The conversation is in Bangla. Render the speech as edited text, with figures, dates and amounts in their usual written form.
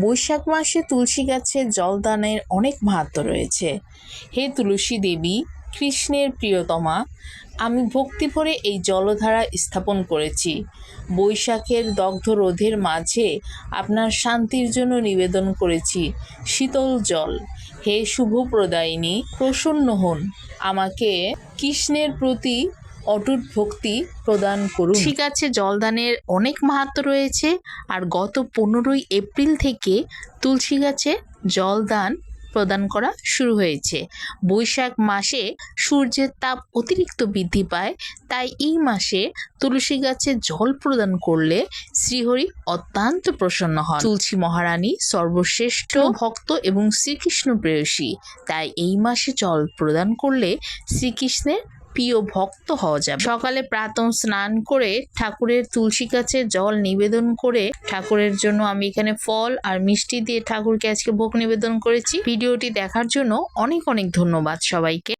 বৈশাখ মাসে তুলসী গাছে জলদানের অনেক মাহাত্ম্য রয়েছে। হে তুলসী দেবী, কৃষ্ণের প্রিয়তমা, আমি ভক্তি ভরে এই জলধারা স্থাপন করেছি। বৈশাখের দগ্ধ রোদের মাঝে আপনার শান্তির জন্য নিবেদন করেছি শীতল জল। হে শুভ প্রদায়িনী, প্রসন্ন হন, আমাকে কৃষ্ণের প্রতি অটুট ভক্তি প্রদান করুন। তুলসী গাছে জলদানের অনেক মাহাত্ম্য রয়েছে, আর গত 15ই এপ্রিল থেকে তুলসী গাছে জলদান প্রদান করা শুরু হয়েছে। বৈশাখ মাসে সূর্যের তাপ অতিরিক্ত বৃদ্ধি পায়, তাই এই মাসে তুলসী গাছে জল প্রদান করলে শ্রীহরি অত্যন্ত প্রসন্ন হন। তুলসী মহারানী সর্বশ্রেষ্ঠ ভক্ত এবং শ্রীকৃষ্ণ প্রেয়সী, তাই এই মাসে জল প্রদান করলে শ্রীকৃষ্ণের প্রিয় ভক্ত হওয়া যাবে। সকালে প্রাতঃ স্নান করে ঠাকুরের তুলসী গাছে জল নিবেদন করে ঠাকুরের জন্য আমি এখানে ফল আর মিষ্টি দিয়ে ঠাকুরকে আজকে ভোগ নিবেদন করেছি। ভিডিওটি দেখার জন্য অনেক অনেক ধন্যবাদ সবাইকে।